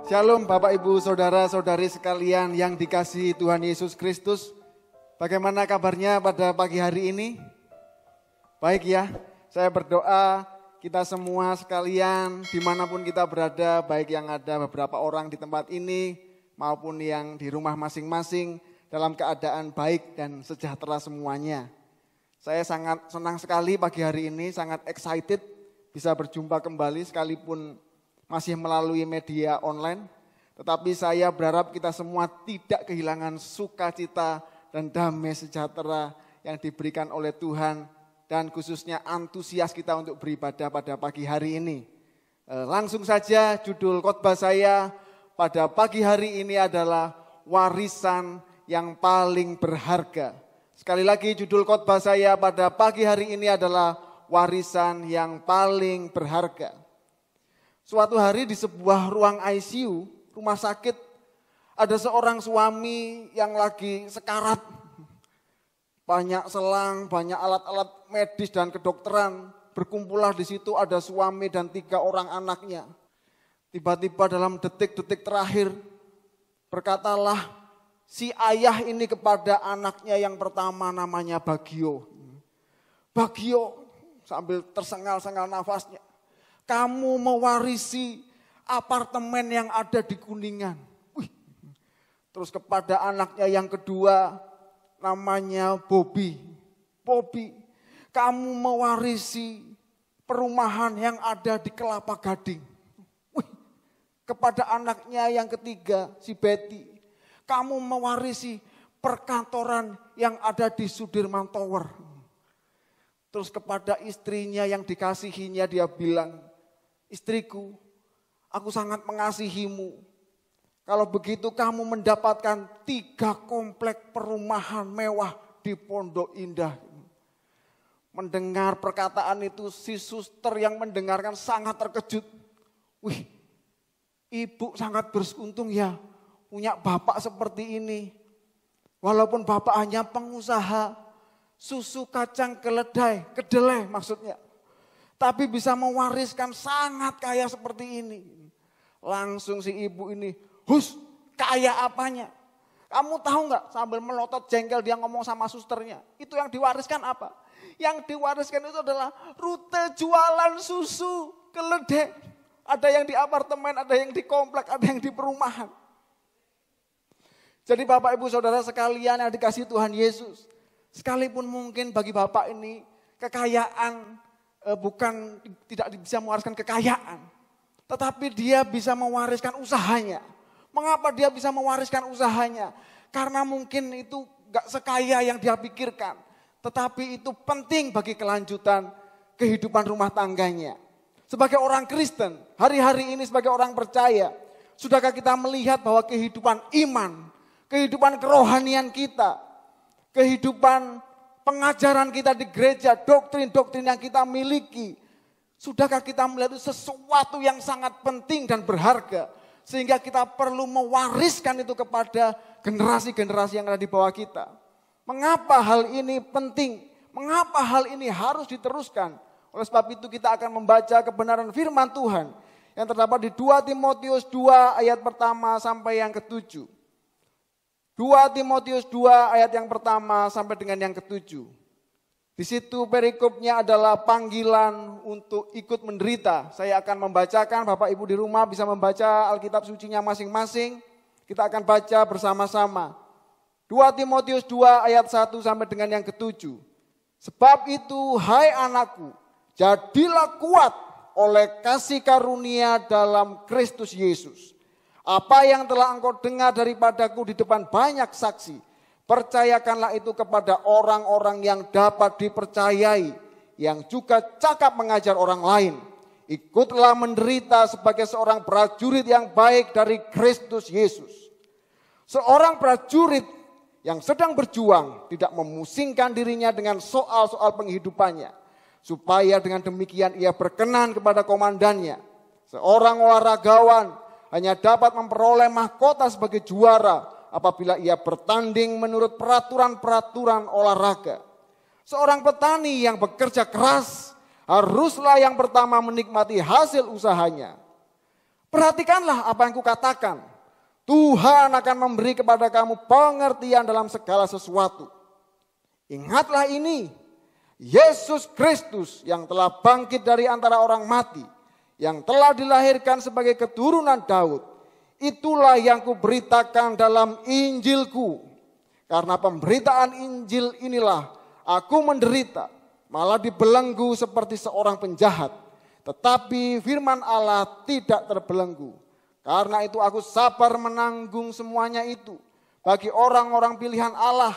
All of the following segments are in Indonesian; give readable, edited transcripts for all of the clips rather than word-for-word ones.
Shalom Bapak Ibu Saudara-saudari sekalian yang dikasihi Tuhan Yesus Kristus. Bagaimana kabarnya pada pagi hari ini? Baik ya, saya berdoa kita semua sekalian dimanapun kita berada, baik yang ada beberapa orang di tempat ini maupun yang di rumah masing-masing dalam keadaan baik dan sejahtera semuanya. Saya sangat senang sekali pagi hari ini, sangat excited bisa berjumpa kembali sekalipun masih melalui media online, tetapi saya berharap kita semua tidak kehilangan sukacita dan damai sejahtera yang diberikan oleh Tuhan dan khususnya antusias kita untuk beribadah pada pagi hari ini. Langsung saja judul khotbah saya pada pagi hari ini adalah warisan yang paling berharga. Sekali lagi judul khotbah saya pada pagi hari ini adalah warisan yang paling berharga. Suatu hari di sebuah ruang ICU, rumah sakit, ada seorang suami yang lagi sekarat. Banyak selang, banyak alat-alat medis dan kedokteran. Berkumpullah di situ ada suami dan 3 orang anaknya. Tiba-tiba dalam detik-detik terakhir, berkatalah si ayah ini kepada anaknya yang pertama namanya Bagio. Bagio sambil tersengal-sengal nafasnya. Kamu mewarisi apartemen yang ada di Kuningan. Terus kepada anaknya yang kedua namanya Bobby. Bobby, kamu mewarisi perumahan yang ada di Kelapa Gading. Kepada anaknya yang ketiga si Betty, kamu mewarisi perkantoran yang ada di Sudirman Tower. Terus kepada istrinya yang dikasihinya dia bilang, istriku, aku sangat mengasihimu. Kalau begitu kamu mendapatkan 3 komplek perumahan mewah di Pondok Indah. Mendengar perkataan itu si suster yang mendengarkan sangat terkejut. Wih, ibu sangat beruntung ya punya bapak seperti ini. Walaupun bapak hanya pengusaha susu kacang kedelai maksudnya. Tapi bisa mewariskan sangat kaya seperti ini. Langsung si ibu ini, kaya apanya? Kamu tahu nggak sambil melotot jengkel dia ngomong sama susternya. Itu yang diwariskan apa? Yang diwariskan itu adalah rute jualan susu keledai. Ada yang di apartemen, ada yang di komplek, ada yang di perumahan. Jadi Bapak Ibu Saudara sekalian yang dikasihi Tuhan Yesus. Sekalipun mungkin bagi Bapak ini kekayaan bukan tidak bisa mewariskan kekayaan, tetapi dia bisa mewariskan usahanya. Mengapa dia bisa mewariskan usahanya? Karena mungkin itu gak sekaya yang dia pikirkan, tetapi itu penting bagi kelanjutan kehidupan rumah tangganya. Sebagai orang Kristen, hari-hari ini sebagai orang percaya, sudahkah kita melihat bahwa kehidupan iman, kehidupan kerohanian kita, kehidupan pengajaran kita di gereja, doktrin-doktrin yang kita miliki, sudahkah kita melihat itu sesuatu yang sangat penting dan berharga, sehingga kita perlu mewariskan itu kepada generasi-generasi yang ada di bawah kita. Mengapa hal ini penting? Mengapa hal ini harus diteruskan? Oleh sebab itu kita akan membaca kebenaran firman Tuhan yang terdapat di 2 Timotius 2 ayat pertama sampai yang ke-7. 2 Timotius 2 ayat yang pertama sampai dengan yang ke-7. Di situ perikopnya adalah panggilan untuk ikut menderita. Saya akan membacakan, Bapak Ibu di rumah bisa membaca Alkitab sucinya masing-masing. Kita akan baca bersama-sama. 2 Timotius 2 ayat 1 sampai dengan yang ke-7. Sebab itu, hai anakku, jadilah kuat oleh kasih karunia dalam Kristus Yesus. Apa yang telah engkau dengar daripadaku di depan banyak saksi, percayakanlah itu kepada orang-orang yang dapat dipercayai, yang juga cakap mengajar orang lain. Ikutlah menderita sebagai seorang prajurit yang baik dari Kristus Yesus. Seorang prajurit yang sedang berjuang tidak memusingkan dirinya dengan soal-soal penghidupannya, supaya dengan demikian ia berkenan kepada komandannya. Seorang olahragawan hanya dapat memperoleh mahkota sebagai juara apabila ia bertanding menurut peraturan-peraturan olahraga. Seorang petani yang bekerja keras haruslah yang pertama menikmati hasil usahanya. Perhatikanlah apa yang kukatakan. Tuhan akan memberi kepada kamu pengertian dalam segala sesuatu. Ingatlah ini, Yesus Kristus yang telah bangkit dari antara orang mati, yang telah dilahirkan sebagai keturunan Daud, itulah yang kuberitakan dalam Injilku. Karena pemberitaan Injil inilah aku menderita, malah dibelenggu seperti seorang penjahat. Tetapi firman Allah tidak terbelenggu. Karena itu aku sabar menanggung semuanya itu bagi orang-orang pilihan Allah,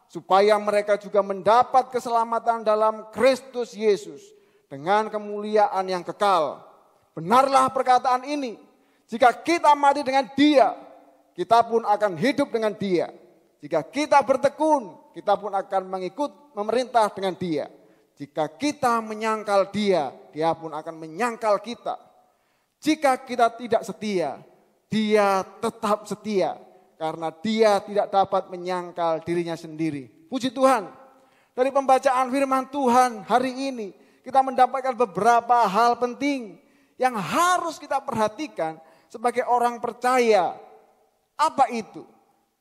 supaya mereka juga mendapat keselamatan dalam Kristus Yesus dengan kemuliaan yang kekal. Benarlah perkataan ini, jika kita mati dengan Dia, kita pun akan hidup dengan Dia. Jika kita bertekun, kita pun akan mengikut memerintah dengan Dia. Jika kita menyangkal Dia, Dia pun akan menyangkal kita. Jika kita tidak setia, Dia tetap setia. Karena Dia tidak dapat menyangkal dirinya sendiri. Puji Tuhan. Dari pembacaan firman Tuhan hari ini, kita mendapatkan beberapa hal penting yang harus kita perhatikan sebagai orang percaya. Apa itu?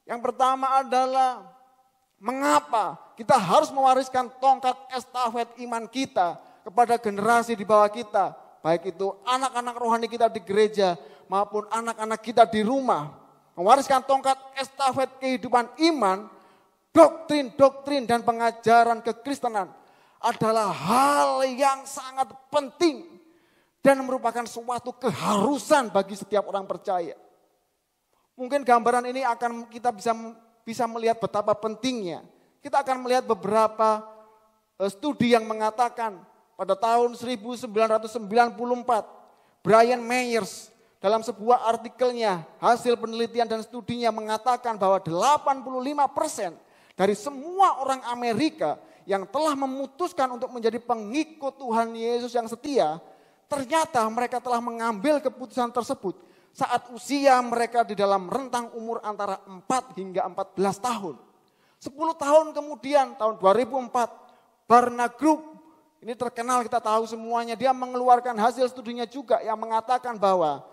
Yang pertama adalah mengapa kita harus mewariskan tongkat estafet iman kita kepada generasi di bawah kita. Baik itu anak-anak rohani kita di gereja maupun anak-anak kita di rumah. Mewariskan tongkat estafet kehidupan iman, doktrin-doktrin dan pengajaran kekristenan adalah hal yang sangat penting dan merupakan suatu keharusan bagi setiap orang percaya. Mungkin gambaran ini akan kita bisa melihat betapa pentingnya. Kita akan melihat beberapa studi yang mengatakan pada tahun 1994, Brian Myers dalam sebuah artikelnya, hasil penelitian dan studinya mengatakan bahwa 85% dari semua orang Amerika yang telah memutuskan untuk menjadi pengikut Tuhan Yesus yang setia, ternyata mereka telah mengambil keputusan tersebut saat usia mereka di dalam rentang umur antara 4 hingga 14 tahun. 10 tahun kemudian, tahun 2004, Barna Group, ini terkenal kita tahu semuanya, dia mengeluarkan hasil studinya juga yang mengatakan bahwa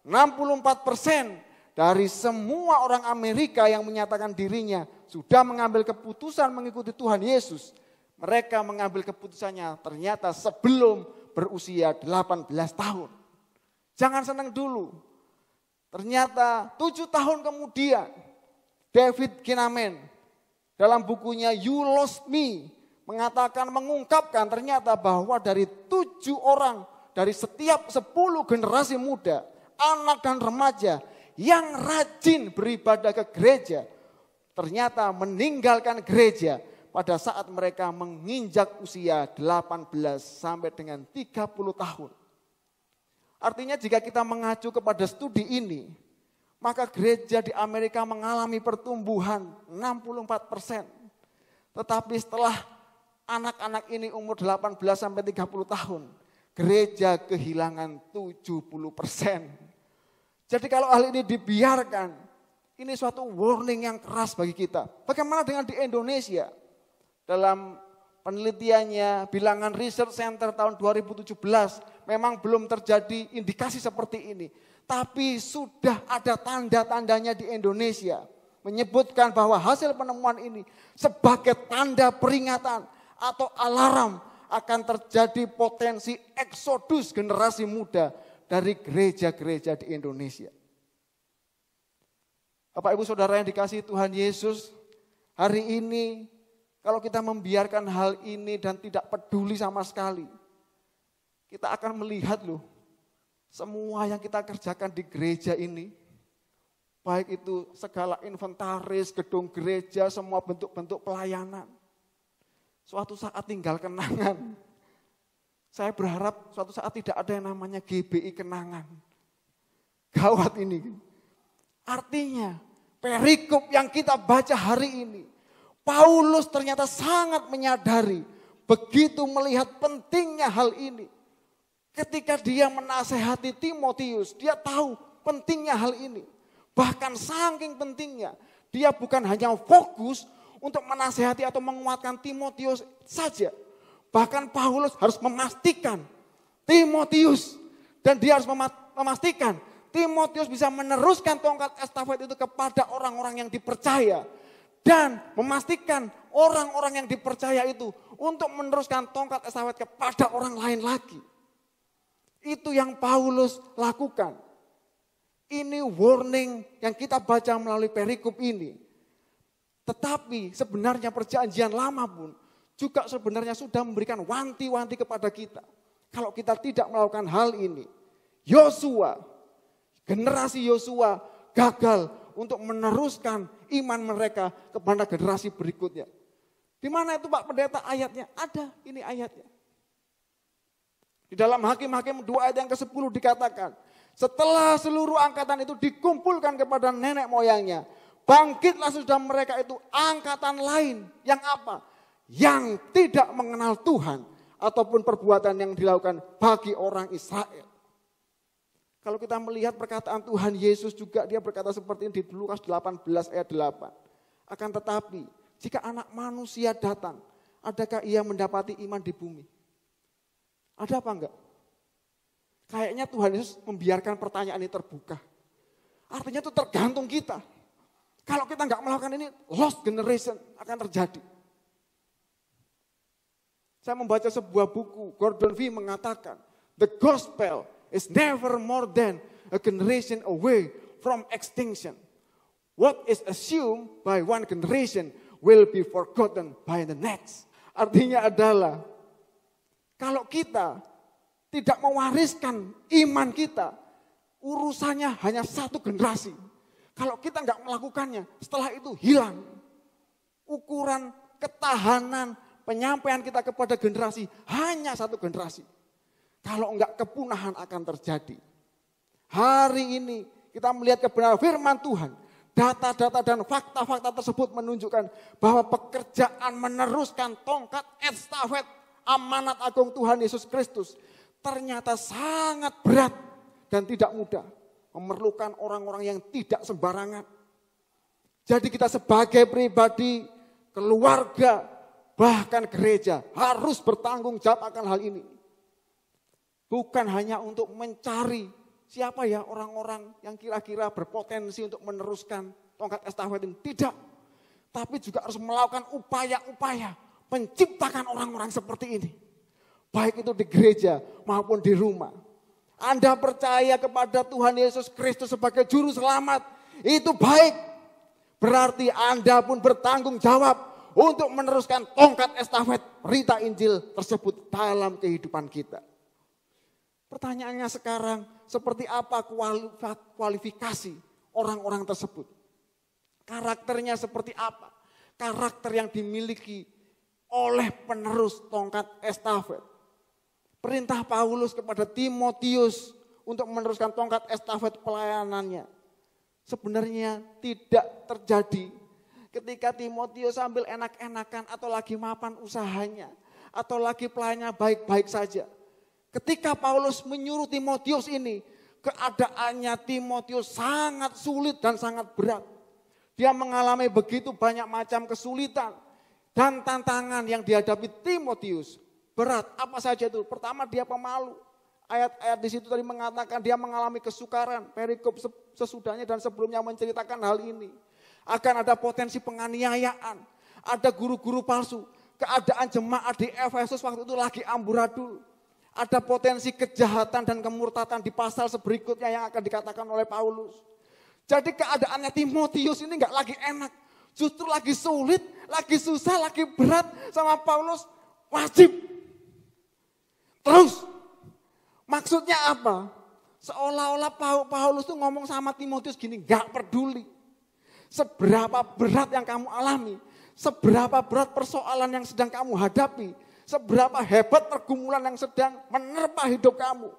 64% dari semua orang Amerika yang menyatakan dirinya sudah mengambil keputusan mengikuti Tuhan Yesus. Mereka mengambil keputusannya ternyata sebelum berusia 18 tahun. Jangan senang dulu. Ternyata 7 tahun kemudian David Kinnaman dalam bukunya You Lost Me mengungkapkan ternyata bahwa dari 7 orang dari setiap 10 generasi muda, anak dan remaja yang rajin beribadah ke gereja, ternyata meninggalkan gereja pada saat mereka menginjak usia 18 sampai dengan 30 tahun. Artinya jika kita mengacu kepada studi ini, maka gereja di Amerika mengalami pertumbuhan 64%. Tetapi setelah anak-anak ini umur 18 sampai 30 tahun, gereja kehilangan 70%. Jadi kalau hal ini dibiarkan, ini suatu warning yang keras bagi kita. Bagaimana dengan di Indonesia? Dalam penelitiannya, bilangan Research Center tahun 2017, memang belum terjadi indikasi seperti ini. Tapi sudah ada tanda-tandanya di Indonesia. Menyebutkan bahwa hasil penemuan ini sebagai tanda peringatan atau alarm akan terjadi potensi eksodus generasi muda dari gereja-gereja di Indonesia. Bapak Ibu Saudara yang dikasihi Tuhan Yesus, hari ini kalau kita membiarkan hal ini dan tidak peduli sama sekali, kita akan melihat loh, semua yang kita kerjakan di gereja ini, baik itu segala inventaris, gedung gereja, semua bentuk-bentuk pelayanan, suatu saat tinggal kenangan. Saya berharap suatu saat tidak ada yang namanya GBI kenangan. Gawat ini. Artinya perikop yang kita baca hari ini, Paulus ternyata sangat menyadari, begitu melihat pentingnya hal ini. Ketika dia menasehati Timotius, dia tahu pentingnya hal ini. Bahkan saking pentingnya, dia bukan hanya fokus untuk menasehati atau menguatkan Timotius saja. Bahkan Paulus harus memastikan Timotius, dan dia harus memastikan Timotius bisa meneruskan tongkat estafet itu kepada orang-orang yang dipercaya. Dan memastikan orang-orang yang dipercaya itu untuk meneruskan tongkat estafet kepada orang lain lagi. Itu yang Paulus lakukan. Ini warning yang kita baca melalui perikop ini. Tetapi sebenarnya perjanjian lama pun juga sebenarnya sudah memberikan wanti-wanti kepada kita. Kalau kita tidak melakukan hal ini, generasi Yosua gagal untuk meneruskan iman mereka kepada generasi berikutnya. Di mana itu Pak Pendeta ayatnya? Ada, ini ayatnya. Di dalam Hakim-Hakim 2 ayat yang ke-10 dikatakan, setelah seluruh angkatan itu dikumpulkan kepada nenek moyangnya, bangkitlah sudah mereka itu angkatan lain yang apa? Yang tidak mengenal Tuhan ataupun perbuatan yang dilakukan bagi orang Israel. Kalau kita melihat perkataan Tuhan Yesus juga dia berkata seperti ini di Lukas 18 ayat 8. Akan tetapi jika anak manusia datang, adakah ia mendapati iman di bumi? Ada apa enggak? Kayaknya Tuhan Yesus membiarkan pertanyaan ini terbuka. Artinya itu tergantung kita. Kalau kita enggak melakukan ini, lost generation akan terjadi. Saya membaca sebuah buku, Gordon Fee mengatakan, the gospel is never more than a generation away from extinction. What is assumed by one generation will be forgotten by the next. Artinya adalah, kalau kita tidak mewariskan iman kita, urusannya hanya satu generasi. Kalau kita nggak melakukannya, setelah itu hilang. Ukuran ketahanan penyampaian kita kepada generasi hanya satu generasi. Kalau enggak kepunahan akan terjadi. Hari ini kita melihat kebenaran firman Tuhan. Data-data dan fakta-fakta tersebut menunjukkan bahwa pekerjaan meneruskan tongkat estafet amanat agung Tuhan Yesus Kristus ternyata sangat berat dan tidak mudah. Memerlukan orang-orang yang tidak sembarangan. Jadi kita sebagai pribadi, keluarga, bahkan gereja harus bertanggung jawab akan hal ini. Bukan hanya untuk mencari siapa ya orang-orang yang kira-kira berpotensi untuk meneruskan tongkat estafet ini. Tidak. Tapi juga harus melakukan upaya-upaya menciptakan orang-orang seperti ini. Baik itu di gereja maupun di rumah. Anda percaya kepada Tuhan Yesus Kristus sebagai juru selamat. Itu baik. Berarti Anda pun bertanggung jawab untuk meneruskan tongkat estafet berita Injil tersebut dalam kehidupan kita. Pertanyaannya sekarang, seperti apa kualifikasi orang-orang tersebut? Karakternya seperti apa? Karakter yang dimiliki oleh penerus tongkat estafet. Perintah Paulus kepada Timotius untuk meneruskan tongkat estafet pelayanannya sebenarnya tidak terjadi ketika Timotius sambil enak-enakan atau lagi mapan usahanya atau lagi pelayannya baik-baik saja. Ketika Paulus menyuruh Timotius ini, keadaannya Timotius sangat sulit dan sangat berat. Dia mengalami begitu banyak macam kesulitan dan tantangan yang dihadapi Timotius. Berat, apa saja itu? Pertama dia pemalu. Ayat-ayat di situ tadi mengatakan dia mengalami kesukaran. Perikop sesudahnya dan sebelumnya menceritakan hal ini. Akan ada potensi penganiayaan. Ada guru-guru palsu. Keadaan jemaat di Efesus waktu itu lagi amburadul. Ada potensi kejahatan dan kemurtatan di pasal berikutnya yang akan dikatakan oleh Paulus. Jadi keadaannya Timotius ini enggak lagi enak. Justru lagi sulit, lagi susah, lagi berat sama Paulus. Wajib. Terus, maksudnya apa? Seolah-olah Paulus tuh ngomong sama Timotius gini, gak peduli. Seberapa berat yang kamu alami, seberapa berat persoalan yang sedang kamu hadapi, seberapa hebat pergumulan yang sedang menerpa hidup kamu.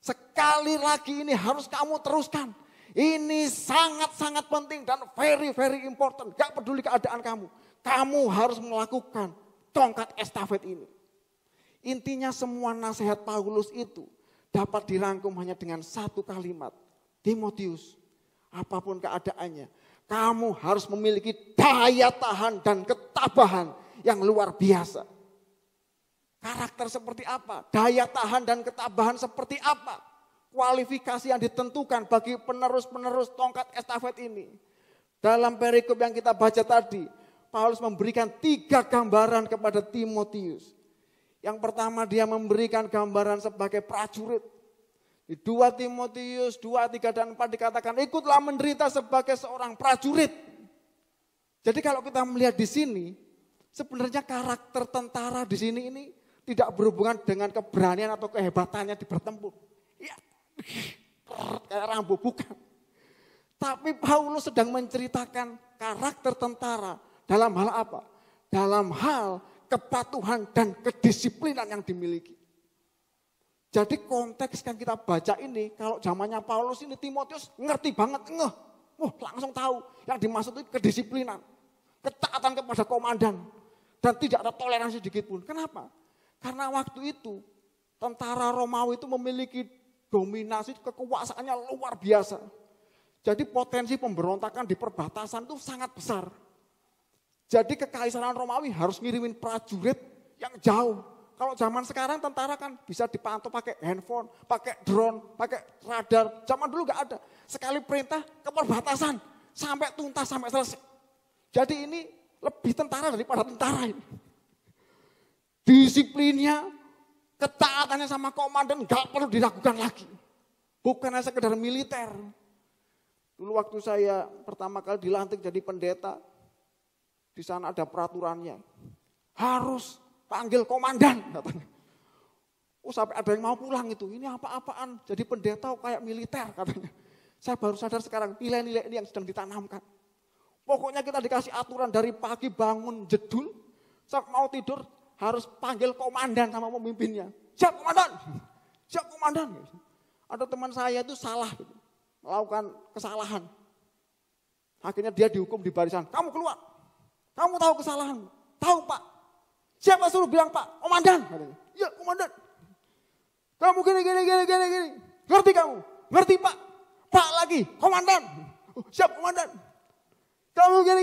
Sekali lagi ini harus kamu teruskan. Ini sangat-sangat penting dan very important. Gak peduli keadaan kamu. Kamu harus melakukan tongkat estafet ini. Intinya semua nasihat Paulus itu dapat dirangkum hanya dengan satu kalimat. Timotius, apapun keadaannya, kamu harus memiliki daya tahan dan ketabahan yang luar biasa. Karakter seperti apa? Daya tahan dan ketabahan seperti apa? kualifikasi yang ditentukan bagi penerus-penerus tongkat estafet ini. Dalam perikop yang kita baca tadi, Paulus memberikan 3 gambaran kepada Timotius. Yang pertama dia memberikan gambaran sebagai prajurit. Di 2 Timotius 2, 3, dan 4 dikatakan, ikutlah menderita sebagai seorang prajurit. Jadi kalau kita melihat di sini, sebenarnya karakter tentara di sini ini tidak berhubungan dengan keberanian atau kehebatannya di bertempur. Ya, kayak Rambo, bukan. Tapi Paulus sedang menceritakan karakter tentara dalam hal apa? Dalam hal kepatuhan dan kedisiplinan yang dimiliki. Jadi konteks yang kita baca ini, kalau zamannya Paulus ini Timotius ngerti banget, langsung tahu yang dimaksud itu kedisiplinan, ketaatan kepada komandan, dan tidak ada toleransi sedikit pun. Kenapa? Karena waktu itu tentara Romawi itu memiliki dominasi, kekuasaannya luar biasa. Jadi potensi pemberontakan di perbatasan itu sangat besar. Jadi kekaisaran Romawi harus ngirimin prajurit yang jauh. Kalau zaman sekarang tentara kan bisa dipantau pakai handphone, pakai drone, pakai radar. Zaman dulu nggak ada. Sekali perintah ke perbatasan sampai tuntas, sampai selesai. Jadi ini lebih tentara daripada tentara ini. Disiplinnya, ketaatannya sama komandan nggak perlu diragukan lagi. Bukan hanya sekedar militer. Dulu waktu saya pertama kali dilantik jadi pendeta, di sana ada peraturannya. Harus panggil komandan, katanya. Sampai ada yang mau pulang itu. Ini apa-apaan, jadi pendeta kayak militer, katanya. Saya baru sadar sekarang, nilai-nilai ini yang sedang ditanamkan. Pokoknya kita dikasih aturan dari pagi bangun jedul, saat mau tidur harus panggil komandan sama pemimpinnya. Siap komandan, siap komandan. Ada teman saya itu salah, melakukan kesalahan. Akhirnya dia dihukum di barisan, kamu keluar. Kamu tahu kesalahan? Tahu Pak. Siapa suruh bilang Pak? Komandan. Ya komandan. Kamu gini. Ngerti kamu? Ngerti Pak. Pak lagi. Komandan. Siap komandan. Kamu gini.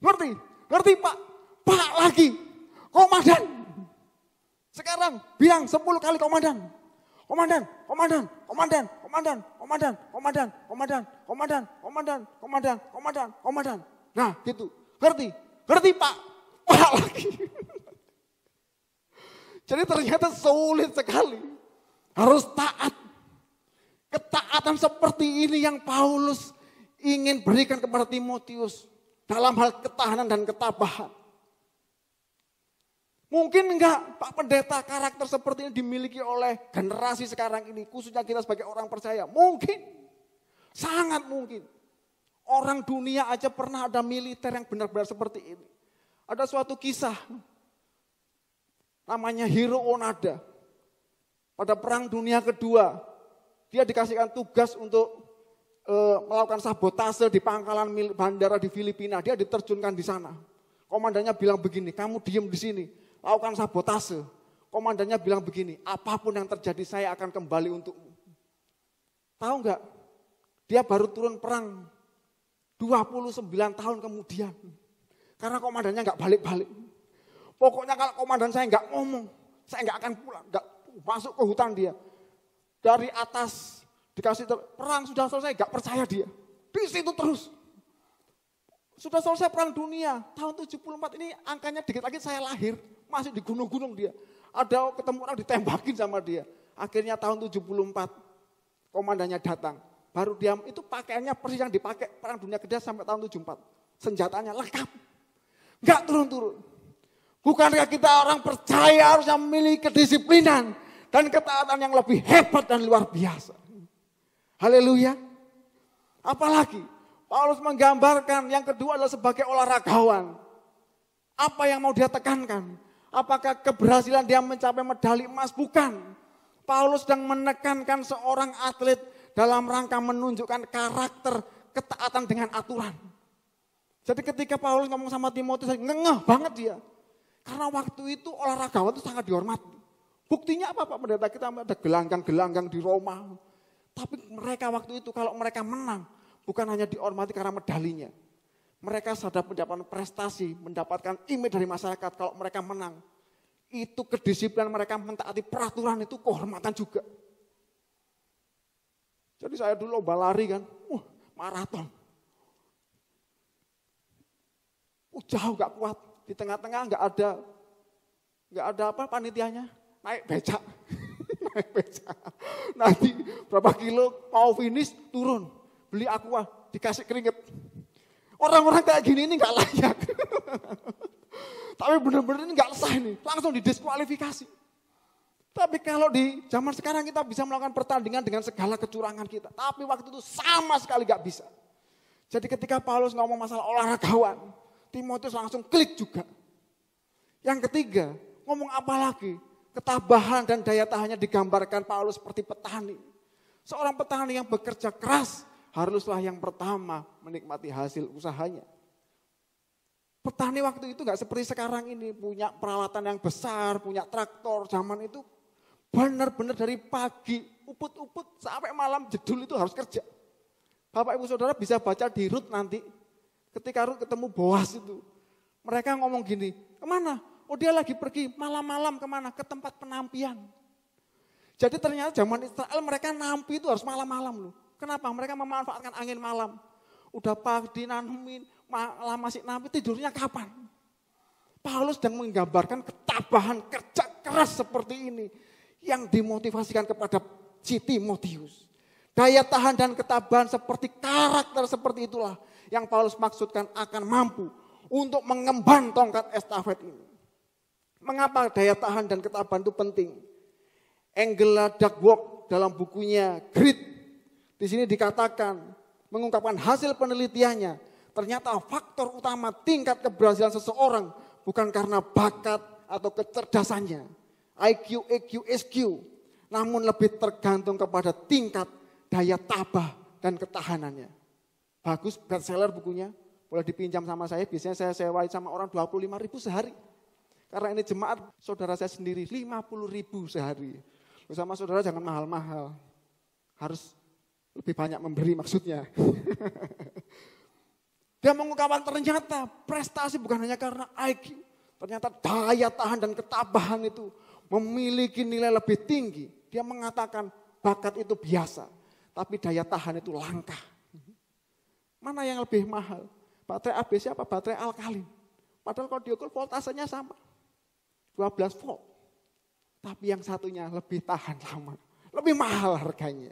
Ngerti? Ngerti Pak. Pak lagi. Komandan. Sekarang bilang 10 kali komandan. Komandan. Nah gitu. Ngerti Pak. Pak lagi. Jadi ternyata sulit sekali. Harus taat. Ketaatan seperti ini yang Paulus ingin berikan kepada Timotius. Dalam hal ketahanan dan ketabahan. Mungkin enggak Pak Pendeta karakter seperti ini dimiliki oleh generasi sekarang ini. Khususnya kita sebagai orang percaya. Mungkin. Sangat mungkin. Orang dunia aja pernah ada militer yang benar-benar seperti ini. Ada suatu kisah. Namanya Hiro Onoda. Pada Perang Dunia Kedua. Dia dikasihkan tugas untuk melakukan sabotase di pangkalan bandara di Filipina. Dia diterjunkan di sana. Komandannya bilang begini, kamu diem di sini. Lakukan sabotase. Komandannya bilang begini, apapun yang terjadi saya akan kembali untukmu. Tahu enggak? Dia baru turun perang 29 tahun kemudian. Karena komandannya enggak balik-balik. Pokoknya kalau komandan saya enggak ngomong, saya enggak akan pulang. Enggak masuk ke hutan dia. Dari atas dikasih perang sudah selesai, enggak percaya dia. Di situ terus. Sudah selesai perang dunia, tahun 74 ini angkanya dikit lagi saya lahir. Masih di gunung-gunung dia. Ada ketemu orang ditembakin sama dia. Akhirnya tahun 74 komandannya datang. Baru dia itu pakaiannya persis yang dipakai perang dunia kedua sampai tahun 74. Senjatanya lengkap. Enggak turun-turun. Bukankah kita orang percaya harus memiliki kedisiplinan dan ketaatan yang lebih hebat dan luar biasa. Haleluya. Apalagi Paulus menggambarkan yang kedua adalah sebagai olahragawan. Apa yang mau dia tekankan? Apakah keberhasilan dia mencapai medali emas? Bukan. Paulus sedang menekankan seorang atlet dalam rangka menunjukkan karakter ketaatan dengan aturan. Jadi ketika Paulus ngomong sama Timotius, ngengeh banget dia. Karena waktu itu olahragawan itu sangat dihormati. Buktinya apa Pak Pendeta? Kita ada gelanggang-gelanggang di Roma. Tapi mereka waktu itu kalau mereka menang, bukan hanya dihormati karena medalinya. Mereka sadar mendapatkan prestasi, mendapatkan image dari masyarakat kalau mereka menang. itu kedisiplinan mereka mentaati peraturan itu kehormatan juga. Jadi saya dulu lomba lari kan, maraton. Jauh gak kuat, di tengah-tengah gak ada apa panitianya, naik becak. Naik becak. Nanti berapa kilo mau finish turun, beli aqua, dikasih keringet. Orang-orang kayak gini ini gak layak. Tapi benar-benar ini gak sah ini, langsung didiskualifikasi. Tapi kalau di zaman sekarang kita bisa melakukan pertandingan dengan segala kecurangan kita. Tapi waktu itu sama sekali gak bisa. Jadi ketika Paulus ngomong masalah olahragawan, Timotius langsung klik juga. Yang ketiga, ngomong apa lagi? Ketabahan dan daya tahannya digambarkan Paulus seperti petani. Seorang petani yang bekerja keras haruslah yang pertama menikmati hasil usahanya. Petani waktu itu gak seperti sekarang ini, punya peralatan yang besar, punya traktor. Zaman itu benar-benar dari pagi, uput-uput sampai malam jedul itu harus kerja. Bapak Ibu Saudara bisa baca di Rut nanti, ketika Rut ketemu Boas itu. Mereka ngomong gini, kemana? Oh dia lagi pergi malam-malam kemana? Ke tempat penampian. Jadi ternyata zaman Israel mereka nampi itu harus malam-malam loh. Kenapa? Mereka memanfaatkan angin malam. Udah pagi nanemin, malam masih nampi, tidurnya kapan? Paulus sedang menggambarkan ketabahan kerja keras seperti ini. Yang dimotivasikan kepada si Timotius. Daya tahan dan ketabahan seperti karakter seperti itulah yang Paulus maksudkan akan mampu untuk mengemban tongkat estafet ini. Mengapa daya tahan dan ketabahan itu penting? Angela Duckworth dalam bukunya Grit di sini dikatakan mengungkapkan hasil penelitiannya, ternyata faktor utama tingkat keberhasilan seseorang bukan karena bakat atau kecerdasannya, IQ, EQ, SQ, namun lebih tergantung kepada tingkat daya tabah dan ketahanannya. Bagus, bestseller bukunya, boleh dipinjam sama saya, biasanya saya sewain sama orang 25.000 sehari. Karena ini jemaat saudara saya sendiri 50.000 sehari. Sama saudara jangan mahal-mahal, harus lebih banyak memberi maksudnya. Dia mengungkapkan ternyata prestasi bukan hanya karena IQ. Ternyata daya tahan dan ketabahan itu memiliki nilai lebih tinggi. Dia mengatakan bakat itu biasa, tapi daya tahan itu langka. Mana yang lebih mahal? Baterai ABC apa baterai alkalin? Padahal kalau diukur voltasenya sama. 12 volt. Tapi yang satunya lebih tahan lama. Lebih mahal harganya.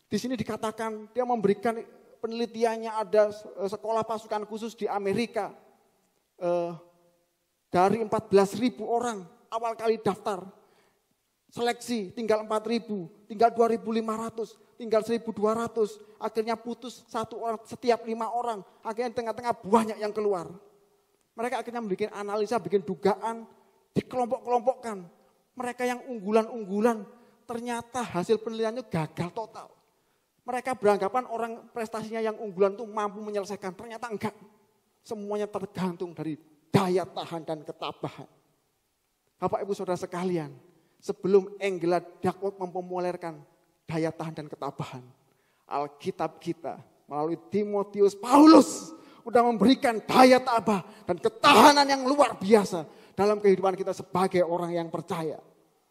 Di sini dikatakan dia memberikan penelitiannya ada sekolah pasukan khusus di Amerika. Dari 14.000 orang awal kali daftar. Seleksi tinggal 4.000, tinggal 2.500, tinggal 1.200. Akhirnya putus satu orang setiap 5 orang. Akhirnya tengah-tengah banyak yang keluar. Mereka akhirnya bikin analisa, bikin dugaan, dikelompok-kelompokkan. Mereka yang unggulan-unggulan ternyata hasil penelitiannya gagal total. Mereka beranggapan orang prestasinya yang unggulan itu mampu menyelesaikan. Ternyata enggak. Semuanya tergantung dari daya tahan dan ketabahan. Bapak Ibu Saudara sekalian, sebelum Angela Duckworth mempopulerkan daya tahan dan ketabahan, Alkitab kita melalui Timotius Paulus sudah memberikan daya tabah dan ketahanan yang luar biasa dalam kehidupan kita sebagai orang yang percaya.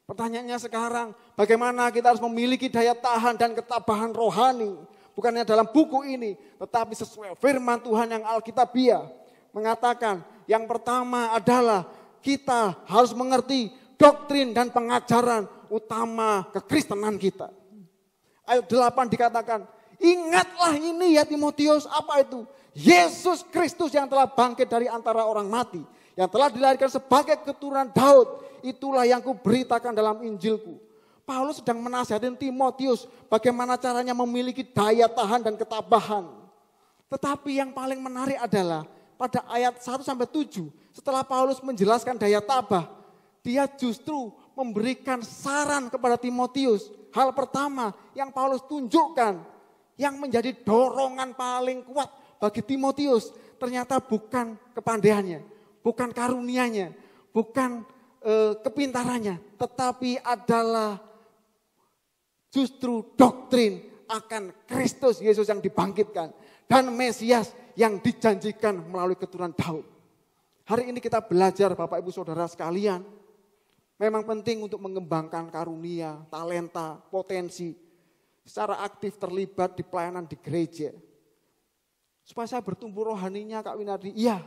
Pertanyaannya sekarang, bagaimana kita harus memiliki daya tahan dan ketabahan rohani? Bukannya dalam buku ini, tetapi sesuai firman Tuhan yang Alkitabiah mengatakan, yang pertama adalah kita harus mengerti doktrin dan pengajaran utama kekristenan kita. Ayat 8 dikatakan, ingatlah ini ya Timotius, apa itu? Yesus Kristus yang telah bangkit dari antara orang mati, yang telah dilahirkan sebagai keturunan Daud, itulah yang kuberitakan dalam Injilku. Paulus sedang menasihatin Timotius bagaimana caranya memiliki daya tahan dan ketabahan. Tetapi yang paling menarik adalah pada ayat 1-7, setelah Paulus menjelaskan daya tabah, dia justru memberikan saran kepada Timotius. Hal pertama yang Paulus tunjukkan, yang menjadi dorongan paling kuat bagi Timotius, ternyata bukan kepandaiannya, bukan karunianya, bukan kepintarannya, tetapi adalah justru doktrin akan Kristus Yesus yang dibangkitkan dan Mesias yang dijanjikan melalui keturunan Daud. Hari ini kita belajar Bapak Ibu Saudara sekalian, Memang penting untuk mengembangkan karunia, talenta, potensi. Secara aktif terlibat di pelayanan di gereja. Supaya saya bertumbuh rohaninya Kak Winardi. Iya,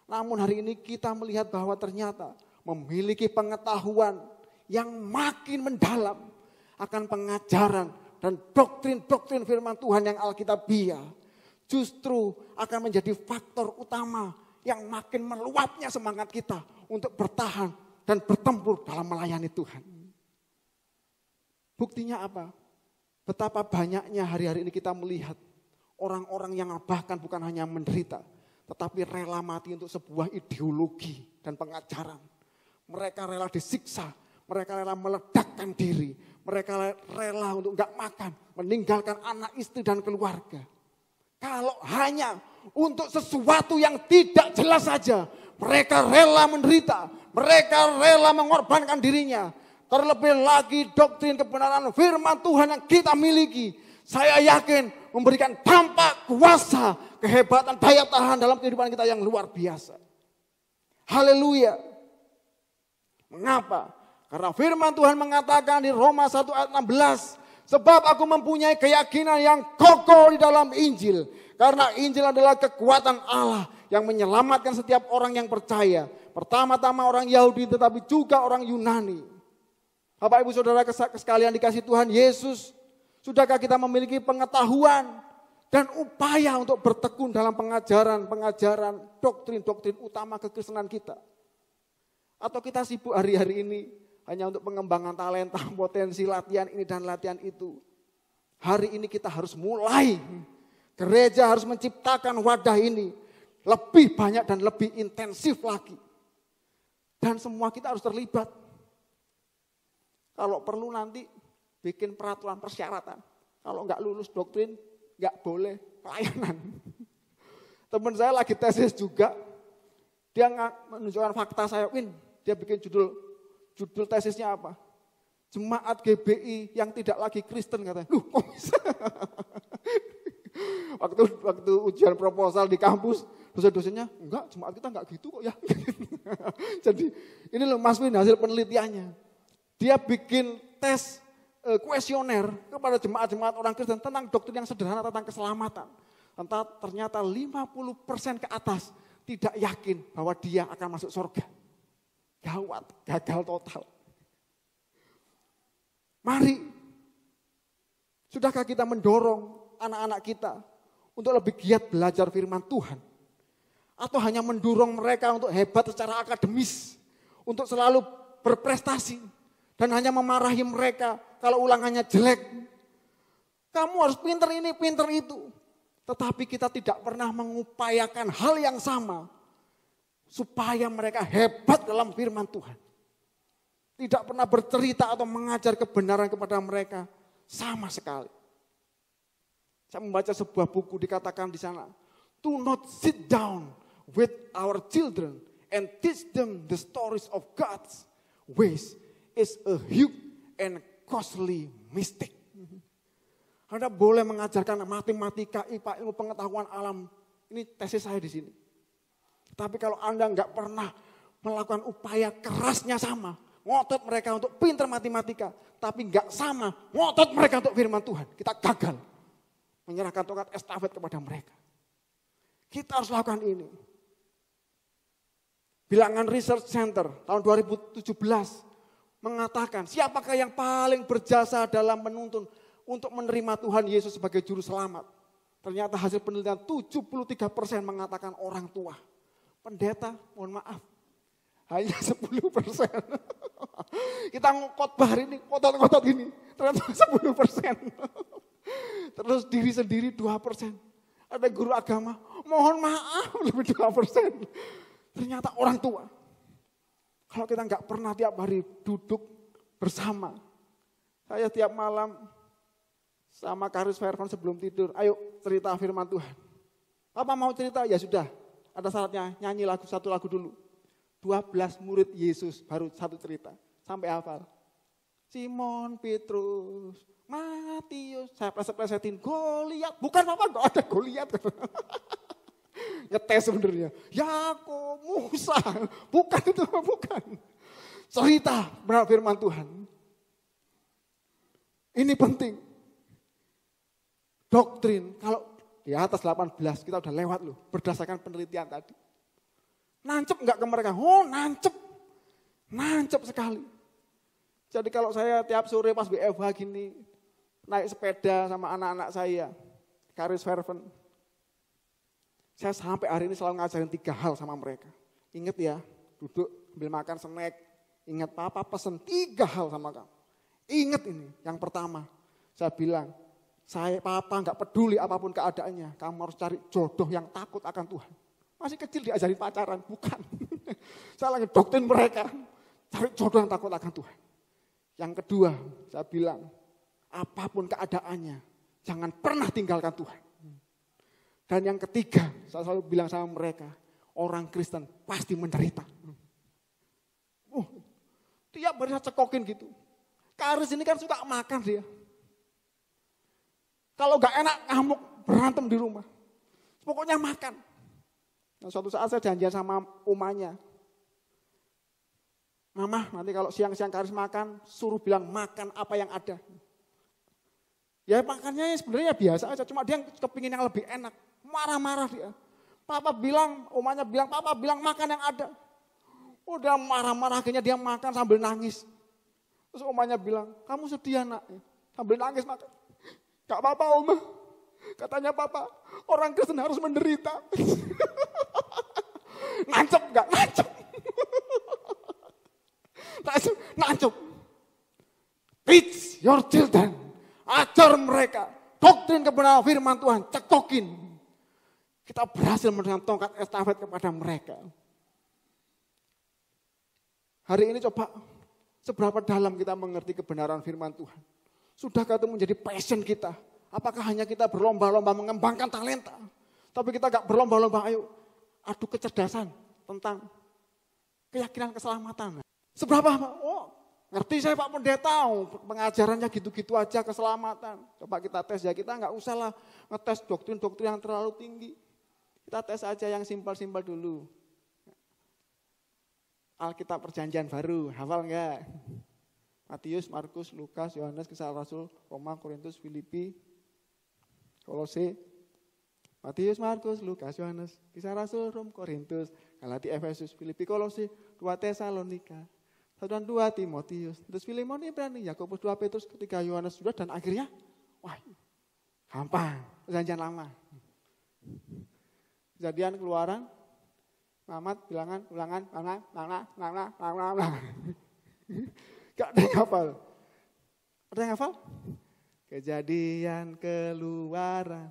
namun hari ini kita melihat bahwa ternyata memiliki pengetahuan yang makin mendalam akan pengajaran dan doktrin-doktrin firman Tuhan yang alkitabiah. Justru akan menjadi faktor utama yang makin meluapnya semangat kita untuk bertahan dan bertempur dalam melayani Tuhan. Buktinya apa? Betapa banyaknya hari-hari ini kita melihat orang-orang yang bahkan bukan hanya menderita, tetapi rela mati untuk sebuah ideologi dan pengajaran. Mereka rela disiksa, mereka rela meledakkan diri, mereka rela untuk enggak makan, meninggalkan anak, istri dan keluarga. Kalau hanya untuk sesuatu yang tidak jelas saja, mereka rela menderita, mereka rela mengorbankan dirinya. Terlebih lagi doktrin kebenaran firman Tuhan yang kita miliki, saya yakin memberikan dampak, kuasa, kehebatan, daya tahan dalam kehidupan kita yang luar biasa. Haleluya. Mengapa? Karena firman Tuhan mengatakan di Roma 1 ayat 16, sebab aku mempunyai keyakinan yang kokoh di dalam Injil. Karena Injil adalah kekuatan Allah yang menyelamatkan setiap orang yang percaya. Pertama-tama orang Yahudi tetapi juga orang Yunani. Bapak ibu saudara sekalian dikasih Tuhan Yesus. Sudahkah kita memiliki pengetahuan dan upaya untuk bertekun dalam pengajaran, doktrin-doktrin utama kekristenan kita? Atau kita sibuk hari-hari ini hanya untuk pengembangan talenta, potensi, latihan ini dan latihan itu? Hari ini kita harus mulai. Gereja harus menciptakan wadah ini lebih banyak dan lebih intensif lagi. Dan semua kita harus terlibat. Kalau perlu nanti bikin peraturan persyaratan. Kalau enggak lulus doktrin, enggak boleh pelayanan. Teman saya lagi tesis juga. Dia menunjukkan fakta saya, dia bikin judul tesisnya apa? Jemaat GBI yang tidak lagi Kristen katanya. Kok bisa? Waktu ujian proposal di kampus, dosen-dosennya, enggak, jemaat kita enggak gitu kok ya. Jadi ini loh Mas Win hasil penelitiannya. Dia bikin tes kuesioner kepada jemaat-jemaat orang Kristen tentang doktrin yang sederhana tentang keselamatan. Ternyata 50% ke atas tidak yakin bahwa dia akan masuk surga. Gawat, gagal total. Mari, sudahkah kita mendorong anak-anak kita untuk lebih giat belajar firman Tuhan? Atau hanya mendorong mereka untuk hebat secara akademis, untuk selalu berprestasi? Dan hanya memarahi mereka kalau ulangannya jelek. Kamu harus pinter ini, pinter itu. Tetapi kita tidak pernah mengupayakan hal yang sama. Supaya mereka hebat dalam firman Tuhan. Tidak pernah bercerita atau mengajar kebenaran kepada mereka sama sekali. Saya membaca sebuah buku dikatakan di sana. Do not sit down with our children and teach them the stories of God's ways. Is a huge and costly mistake. Anda boleh mengajarkan matematika, IPA, ilmu pengetahuan alam. Ini tesis saya di sini. Tapi kalau Anda nggak pernah melakukan upaya kerasnya sama, ngotot mereka untuk pintar matematika, tapi nggak sama, ngotot mereka untuk firman Tuhan, kita gagal menyerahkan tongkat estafet kepada mereka. Kita harus lakukan ini. Bilangan Research Center tahun 2017 mengatakan siapakah yang paling berjasa dalam menuntun untuk menerima Tuhan Yesus sebagai juru selamat. Ternyata hasil penelitian 73% mengatakan orang tua. Pendeta, mohon maaf, hanya 10%. Kita khotbah hari ini, kotot-kotot gini, ternyata 10%. Terus diri sendiri 2%. Ada guru agama, mohon maaf lebih 2%. Ternyata orang tua. Kalau kita nggak pernah tiap hari duduk bersama. Saya tiap malam sama Karis Faircon sebelum tidur, ayo cerita firman Tuhan. Apa mau cerita? Ya sudah, ada syaratnya, nyanyi satu lagu dulu. 12 murid Yesus baru satu cerita, sampai hafal. Simon, Petrus, Matius, saya pleset-plesetin, Goliat. Bukan apa, nggak ada Goliat. Ngetes sebenarnya. Yakub, Musa, bukan itu, bukan. cerita benar firman Tuhan. Ini penting. Doktrin, kalau di atas 18 kita udah lewat loh, berdasarkan penelitian tadi. Nancep enggak ke mereka? Oh nancep. Nancep sekali. Jadi kalau saya tiap sore pas WFH gini, naik sepeda sama anak-anak saya, Caris Fervent. Saya sampai hari ini selalu ngajarin 3 hal sama mereka. Ingat ya, duduk ambil makan snack. Ingat papa pesen 3 hal sama kamu. Ingat ini, yang pertama. Saya bilang, papa enggak peduli apapun keadaannya. Kamu harus cari jodoh yang takut akan Tuhan. Masih kecil diajarin pacaran, bukan. Saya lagi doktrin mereka. Cari jodoh yang takut akan Tuhan. Yang kedua, saya bilang, apapun keadaannya, jangan pernah tinggalkan Tuhan. Dan yang ketiga, saya selalu bilang sama mereka, orang Kristen pasti menderita. Tiap hari saya cekokin gitu. Karis ini kan suka makan dia. Kalau gak enak, ngamuk, berantem di rumah. Pokoknya makan. Nah, suatu saat saya janjian sama umanya. Mama, nanti kalau siang-siang Karis makan, suruh bilang makan apa yang ada. Ya makannya sebenarnya biasa aja, cuma dia kepingin yang lebih enak. Marah-marah dia. Umanya bilang, papa bilang makan yang ada. Udah marah-marah, akhirnya dia makan sambil nangis. Terus umanya bilang, kamu sedih nak? Sambil nangis makan. Gak apa-apa Oma. Katanya papa, orang Kristen harus menderita. Nancep gak? Nancep. Nancep. Teach your children. Ajar mereka. Doktrin kebenaran firman Tuhan. Cekokin. Kita berhasil memberikan tongkat estafet kepada mereka. Hari ini coba seberapa dalam kita mengerti kebenaran firman Tuhan. Sudahkah itu menjadi passion kita? Apakah hanya kita berlomba-lomba mengembangkan talenta? Tapi kita gak berlomba-lomba ayo adu kecerdasan tentang keyakinan keselamatan. Seberapa? Oh, ngerti saya Pak Pendeta, pengajarannya gitu-gitu aja keselamatan. Coba kita tes ya, kita gak usah lah ngetes doktrin-doktrin yang terlalu tinggi. Kita tes aja yang simpel-simpel dulu. Alkitab Perjanjian Baru, hafal enggak? Matius, Markus, Lukas, Yohanes, Kisah Rasul, Roma, Korintus, Filipi, Kolose. Matius, Markus, Lukas, Yohanes, Kisah Rasul, Rom, Korintus, Galatia, Efesus, Filipi, Kolose, 2 Tesalonika, 1 dan 2 Timotius, terus Filemon, Ibrani, Yakobus, 2 Petrus, 3 Yohanes, sudah dan akhirnya, wah gampang, Perjanjian Lama. Kejadian Keluaran, Mamat, Bilangan, Ulangan, Ulangan. Gak ada yang hafal. Ada yang hafal? Kejadian Keluaran,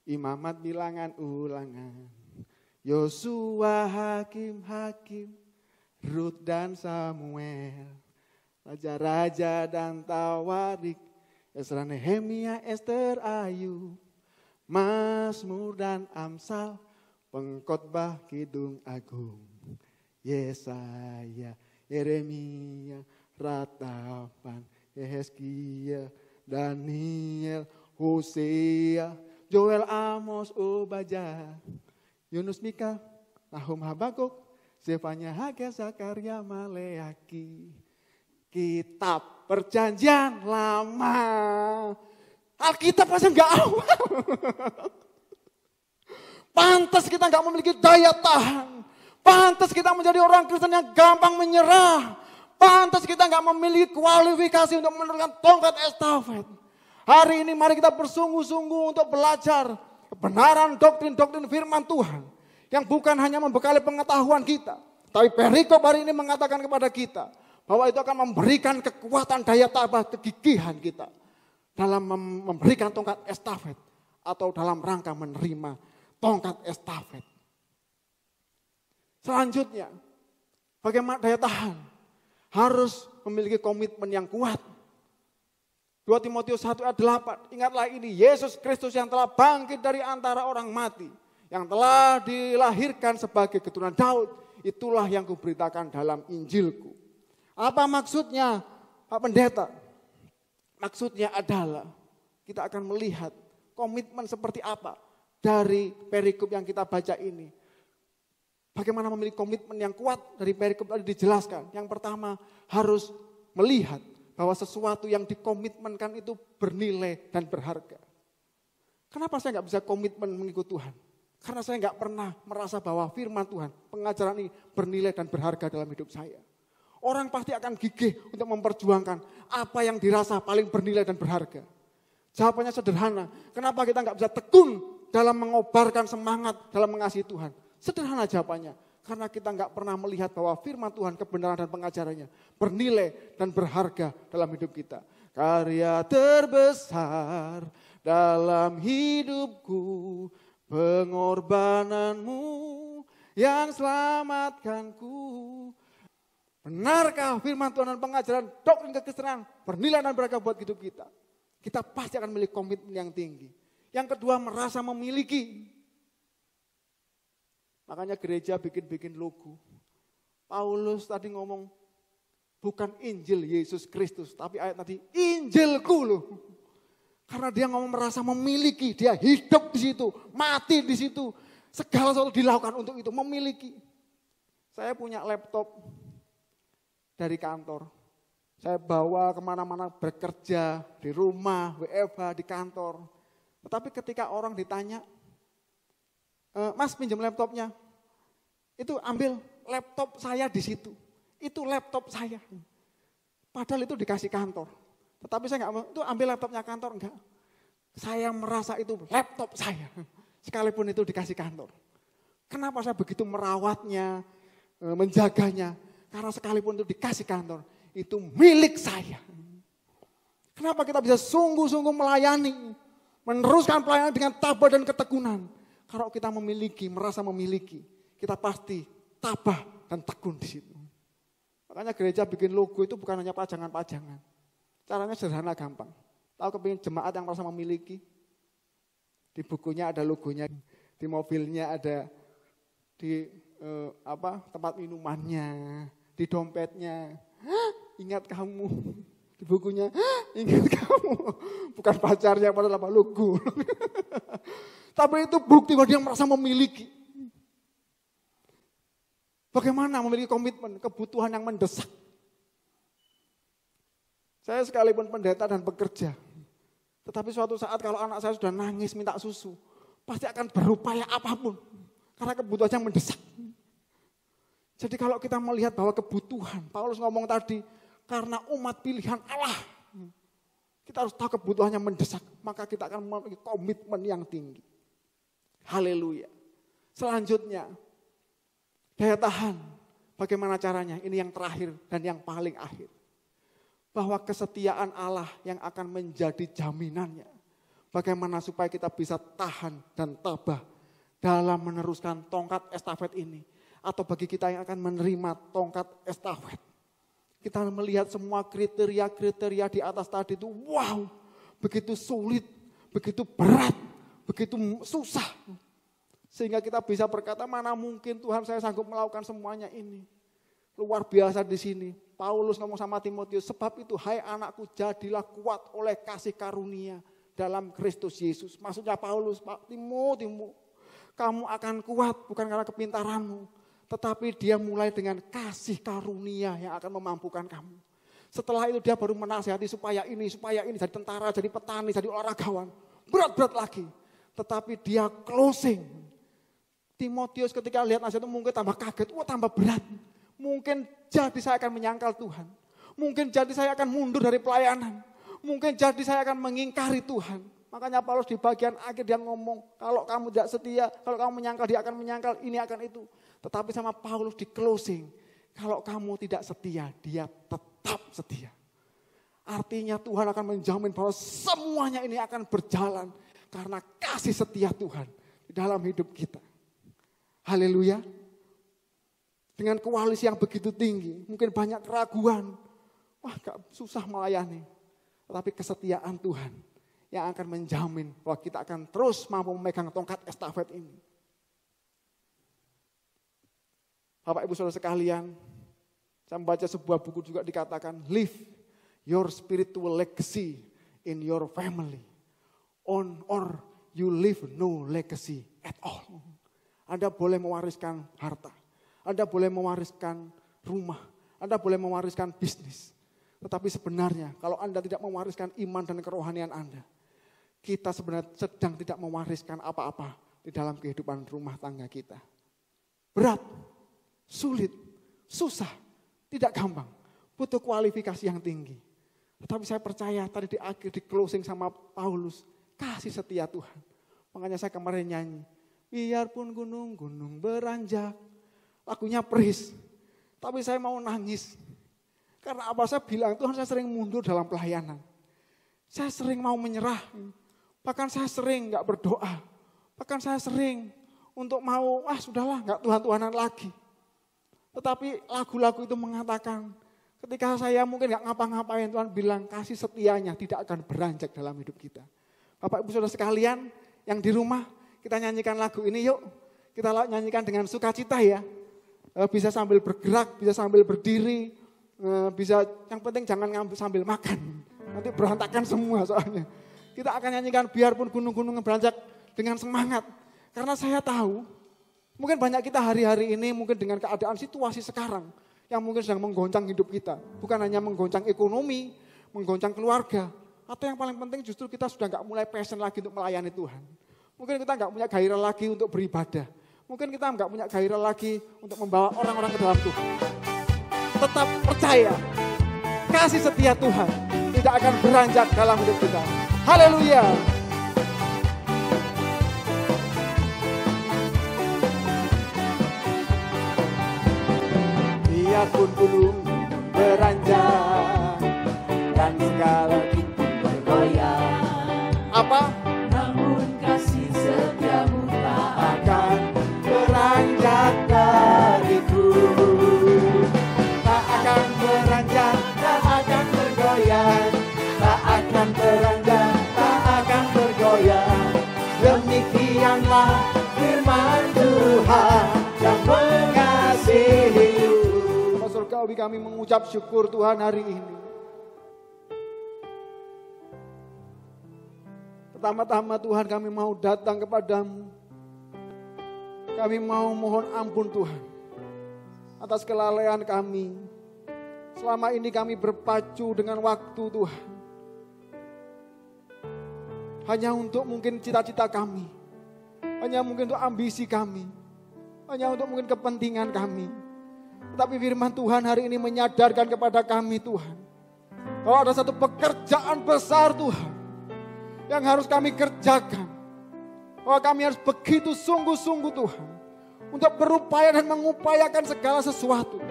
Imamat, Bilangan, Ulangan. Yosua, Hakim, Rut dan Samuel. Raja-raja dan Tawarik. Esra, Nehemia, Ester, Ayub. Mazmur dan Amsal. Pengkhotbah, Kidung Agung. Yesaya, Yeremia, Ratapan, Yehezkiel, Daniel, Hosea, Joel, Amos, Obadya, Yunus, Mika, Nahum, Habakuk, Zefanya, Hagai, Zakaria, Maleaki. Kitab Perjanjian Lama. Alkitab aja enggak awal. Pantas kita enggak memiliki daya tahan. Pantas kita menjadi orang Kristen yang gampang menyerah. Pantas kita enggak memiliki kualifikasi untuk meneruskan tongkat estafet. Hari ini mari kita bersungguh-sungguh untuk belajar kebenaran doktrin-doktrin firman Tuhan. Yang bukan hanya membekali pengetahuan kita. Tapi perikop hari ini mengatakan kepada kita. Bahwa itu akan memberikan kekuatan daya tahan kegigihan kita. Dalam memberikan tongkat estafet. Atau dalam rangka menerima tongkat estafet. Selanjutnya, bagaimana daya tahan? Harus memiliki komitmen yang kuat. 2 Timotius 1 ayat 8, ingatlah ini, Yesus Kristus yang telah bangkit dari antara orang mati, yang telah dilahirkan sebagai keturunan Daud, itulah yang kuberitakan dalam Injilku. Apa maksudnya, Pak Pendeta? Maksudnya adalah kita akan melihat komitmen seperti apa dari perikop yang kita baca ini. Bagaimana memiliki komitmen yang kuat dari perikop tadi dijelaskan. Yang pertama harus melihat bahwa sesuatu yang dikomitmenkan itu bernilai dan berharga. Kenapa saya nggak bisa komitmen mengikut Tuhan? Karena saya nggak pernah merasa bahwa firman Tuhan, pengajaran ini bernilai dan berharga dalam hidup saya. Orang pasti akan gigih untuk memperjuangkan apa yang dirasa paling bernilai dan berharga. Jawabannya sederhana, kenapa kita nggak bisa tekun dalam mengobarkan semangat dalam mengasihi Tuhan? Sederhana jawabannya, karena kita nggak pernah melihat bahwa firman Tuhan, kebenaran dan pengajarannya bernilai dan berharga dalam hidup kita. Karya terbesar dalam hidupku, pengorbananmu yang selamatkanku. Benarkah firman Tuhan dan pengajaran doktrin kekristenan bernilai dan berharga buat hidup kita? Kita pasti akan memiliki komitmen yang tinggi. Yang kedua, merasa memiliki. Makanya gereja bikin logo. Paulus tadi ngomong, bukan Injil Yesus Kristus, tapi ayat tadi, Injilku loh. Karena dia ngomong merasa memiliki, dia hidup di situ, mati di situ. Segala sesuatu dilakukan untuk itu, memiliki. Saya punya laptop dari kantor. Saya bawa kemana-mana bekerja, di rumah, WFH, di kantor. Tetapi ketika orang ditanya, Mas pinjam laptopnya, itu ambil laptop saya di situ. Itu laptop saya. Padahal itu dikasih kantor. Tetapi saya nggak mau, itu ambil laptopnya kantor, enggak. Saya merasa itu laptop saya. Sekalipun itu dikasih kantor. Kenapa saya begitu merawatnya, menjaganya? Karena sekalipun itu dikasih kantor, itu milik saya. Kenapa kita bisa sungguh-sungguh melayani, meneruskan pelayanan dengan tabah dan ketekunan? Kalau kita memiliki, merasa memiliki, kita pasti tabah dan tekun di situ. Makanya gereja bikin logo itu bukan hanya pajangan-pajangan. Caranya sederhana, gampang. Tahu kepingin jemaat yang merasa memiliki? Di bukunya ada logonya, di mobilnya ada, di tempat minumannya, di dompetnya. Ingat kamu, di bukunya ingat kamu. Bukan pacarnya, padahal apa logo. Tapi itu bukti bahwa dia merasa memiliki. Bagaimana memiliki komitmen, kebutuhan yang mendesak. Saya sekalipun pendeta dan bekerja, tetapi suatu saat kalau anak saya sudah nangis minta susu, pasti akan berupaya apapun, karena kebutuhannya mendesak. Jadi kalau kita melihat bahwa kebutuhan, Paulus ngomong tadi, karena umat pilihan Allah, kita harus tahu kebutuhannya mendesak, maka kita akan memiliki komitmen yang tinggi. Haleluya. Selanjutnya, daya tahan. Bagaimana caranya? Ini yang terakhir dan yang paling akhir. Bahwa kesetiaan Allah yang akan menjadi jaminannya. Bagaimana supaya kita bisa tahan dan tabah dalam meneruskan tongkat estafet ini. Atau bagi kita yang akan menerima tongkat estafet. Kita melihat semua kriteria-kriteria di atas tadi itu, wow, begitu sulit, begitu berat, begitu susah. Sehingga kita bisa berkata, mana mungkin Tuhan saya sanggup melakukan semuanya ini. Luar biasa di sini. Paulus ngomong sama Timotius, sebab itu hai anakku jadilah kuat oleh kasih karunia dalam Kristus Yesus. Maksudnya Paulus, Timo, kamu akan kuat bukan karena kepintaranmu. Tetapi dia mulai dengan kasih karunia yang akan memampukan kamu. Setelah itu dia baru menasihati supaya ini, jadi tentara, jadi petani, jadi olahragawan. Berat-berat lagi. Tetapi dia closing. Timotius ketika lihat nasihat itu mungkin tambah kaget, wah tambah berat. Mungkin jadi saya akan menyangkal Tuhan. Mungkin jadi saya akan mundur dari pelayanan. Mungkin jadi saya akan mengingkari Tuhan. Makanya Paulus di bagian akhir dia ngomong, kalau kamu tidak setia, kalau kamu menyangkal dia akan menyangkal, ini akan itu. Tetapi sama Paulus di closing, kalau kamu tidak setia, dia tetap setia. Artinya Tuhan akan menjamin bahwa semuanya ini akan berjalan karena kasih setia Tuhan di dalam hidup kita. Haleluya. Dengan koalisi yang begitu tinggi, mungkin banyak keraguan. Wah, susah melayani. Tetapi kesetiaan Tuhan yang akan menjamin bahwa kita akan terus mampu memegang tongkat estafet ini. Bapak Ibu Saudara sekalian, saya membaca sebuah buku juga dikatakan, live your spiritual legacy in your family. Or you leave no legacy at all. Anda boleh mewariskan harta. Anda boleh mewariskan rumah, Anda boleh mewariskan bisnis. Tetapi sebenarnya kalau Anda tidak mewariskan iman dan kerohanian Anda, kita sebenarnya sedang tidak mewariskan apa-apa di dalam kehidupan rumah tangga kita. Berat, sulit, susah, tidak gampang. Butuh kualifikasi yang tinggi. Tetapi saya percaya tadi di akhir, di closing sama Paulus, kasih setia Tuhan. Makanya saya kemarin nyanyi, biarpun gunung-gunung beranjak. Lagunya praise. Tapi saya mau nangis. Karena apa, saya bilang, Tuhan, saya sering mundur dalam pelayanan. Saya sering mau menyerah. Bahkan saya sering gak berdoa. Bahkan saya sering untuk mau, sudahlah gak Tuhan-Tuhanan lagi. Tetapi lagu-lagu itu mengatakan, ketika saya mungkin gak ngapa-ngapain, Tuhan bilang kasih setianya tidak akan beranjak dalam hidup kita. Bapak Ibu Saudara sekalian yang di rumah, kita nyanyikan lagu ini yuk. Kita nyanyikan dengan sukacita ya. Bisa sambil bergerak, bisa sambil berdiri, bisa, yang penting jangan ngambil sambil makan. Nanti berantakan semua soalnya. Kita akan nyanyikan biarpun gunung-gunung beranjak dengan semangat. Karena saya tahu, mungkin banyak kita hari-hari ini mungkin dengan keadaan situasi sekarang yang mungkin sedang menggoncang hidup kita. Bukan hanya menggoncang ekonomi, menggoncang keluarga. Atau yang paling penting justru kita sudah gak mulai passion lagi untuk melayani Tuhan. Mungkin kita gak punya gairah lagi untuk beribadah. Mungkin kita gak punya gairah lagi untuk membawa orang-orang ke dalam Tuhan. Tetap percaya, kasih setia Tuhan tidak akan beranjak dalam hidup kita. Haleluya. Biarpun gunung beranjak dan segala itu bergoyang. Apa? Namun kasih setiamu tak Akan beranjak dariku. Tak akan beranjak, tak akan bergoyang. Tak akan beranjak, tak akan bergoyang. Demikianlah firman Tuhan yang mengasihiku. Surgawi, kami mengucap syukur Tuhan hari ini. Pertama-tama Tuhan, kami mau datang kepadamu. Kami mau mohon ampun Tuhan atas kelalaian kami. Selama ini kami berpacu dengan waktu Tuhan. Hanya untuk mungkin cita-cita kami. Hanya mungkin untuk ambisi kami. Hanya untuk mungkin kepentingan kami. Tetapi firman Tuhan hari ini menyadarkan kepada kami Tuhan, bahwa ada satu pekerjaan besar Tuhan yang harus kami kerjakan. Bahwa kami harus begitu sungguh-sungguh Tuhan untuk berupaya dan mengupayakan segala sesuatu.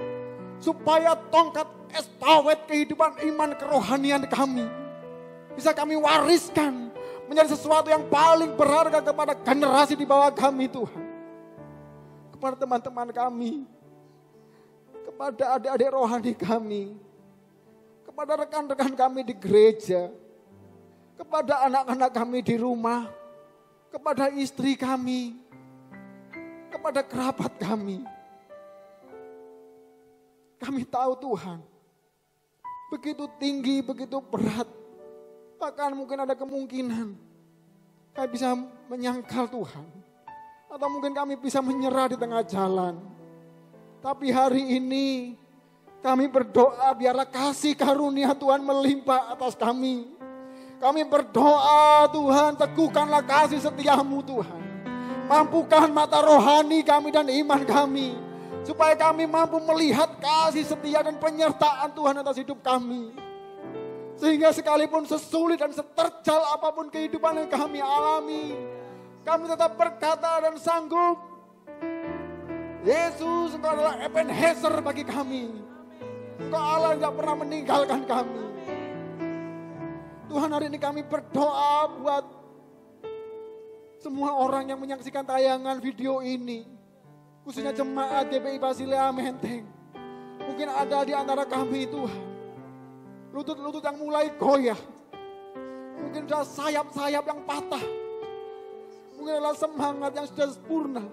Supaya tongkat estafet kehidupan iman kerohanian kami bisa kami wariskan menjadi sesuatu yang paling berharga kepada generasi di bawah kami Tuhan. Kepada teman-teman kami, kepada adik-adik rohani kami, kepada rekan-rekan kami di gereja, kepada anak-anak kami di rumah, kepada istri kami, kepada kerabat kami. Kami tahu Tuhan, begitu tinggi, begitu berat, bahkan mungkin ada kemungkinan kami bisa menyangkal Tuhan, atau mungkin kami bisa menyerah di tengah jalan. Tapi hari ini kami berdoa biarlah kasih karunia Tuhan melimpah atas kami. Kami berdoa Tuhan, teguhkanlah kasih setiamu Tuhan. Mampukan mata rohani kami dan iman kami. Supaya kami mampu melihat kasih setia dan penyertaan Tuhan atas hidup kami. Sehingga sekalipun sesulit dan seterjal apapun kehidupan yang kami alami, kami tetap berkata dan sanggup, Yesus, Engkau adalah Ebenezer bagi kami. Engkau Allah yang tidak pernah meninggalkan kami. Tuhan, hari ini kami berdoa buat semua orang yang menyaksikan tayangan video ini. Khususnya jemaat GPI Basilea Menteng. Mungkin ada di antara kami Tuhan, lutut-lutut yang mulai goyah. Mungkin ada sayap-sayap yang patah. Mungkin adalah semangat yang sudah sempurna.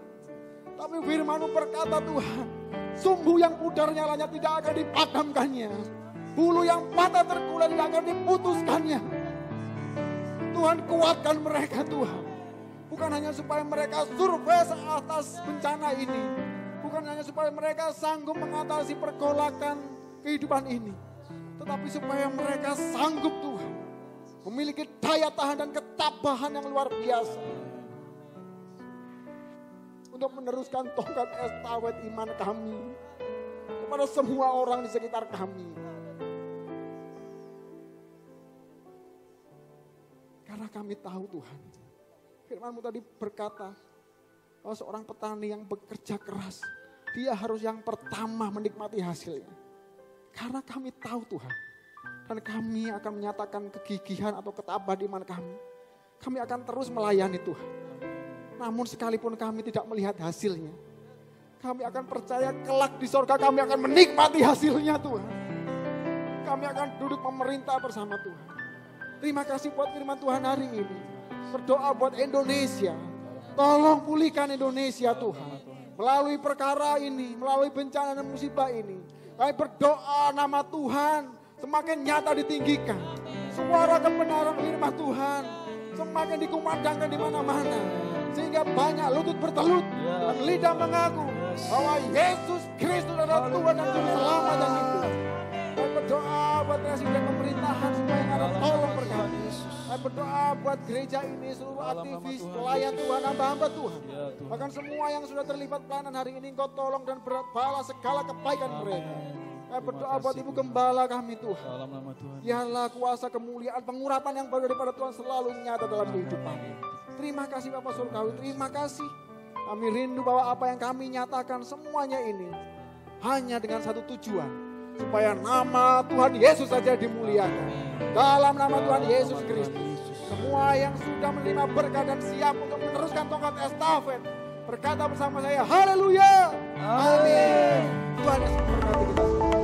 Tapi firman-Mu berkata Tuhan, sumbu yang pudar nyalanya tidak akan dipadamkannya. Bulu yang patah terkulai tidak akan diputuskannya. Tuhan, kuatkan mereka Tuhan. Bukan hanya supaya mereka survive atas bencana ini. bukan hanya supaya mereka sanggup mengatasi pergolakan kehidupan ini. Tetapi supaya mereka sanggup Tuhan. Memiliki daya tahan dan ketabahan yang luar biasa. Untuk meneruskan tongkat estafet iman kami. Kepada semua orang di sekitar kami. Karena kami tahu Tuhan. Firman-Mu tadi berkata. Bahwa seorang petani yang bekerja keras. Dia harus yang pertama menikmati hasilnya. Karena kami tahu Tuhan. Dan kami akan menyatakan kegigihan atau ketabahan iman kami. Kami akan terus melayani Tuhan. Namun sekalipun kami tidak melihat hasilnya. Kami akan percaya kelak di sorga kami akan menikmati hasilnya Tuhan. Kami akan duduk memerintah bersama Tuhan. Terima kasih buat firman Tuhan hari ini. Berdoa buat Indonesia. Tolong pulihkan Indonesia Tuhan. Melalui perkara ini, melalui bencana dan musibah ini. Kami berdoa nama Tuhan semakin nyata ditinggikan. Suara kebenaran firman Tuhan semakin dikumandangkan di mana-mana. Sehingga banyak lutut bertelut dan lidah mengaku bahwa Yesus Kristus adalah Tuhan dan Juru Selamat dan hidup. Kami berdoa buat presiden pemerintahan semua yang ada, tolong berkati. Kami berdoa buat gereja ini, seluruh aktivis, pelayan Tuhan, hamba-hamba Tuhan. Bahkan semua yang sudah terlibat pelayanan hari ini, Engkau tolong dan balas segala kebaikan mereka. Kami berdoa buat Ibu Gembala kami Tuhan. Biarlah kuasa kemuliaan, pengurapan yang baru daripada Tuhan selalu nyata dalam kehidupan. Terima kasih Bapak Surgawi, terima kasih. Kami rindu bahwa apa yang kami nyatakan semuanya ini hanya dengan satu tujuan. Supaya nama Tuhan Yesus saja dimuliakan. Dalam nama Tuhan Yesus Kristus. Semua yang sudah menerima berkat dan siap untuk meneruskan tongkat estafet. Berkata bersama saya, haleluya. Amin. Tuhan Yesus memberkati kita semua.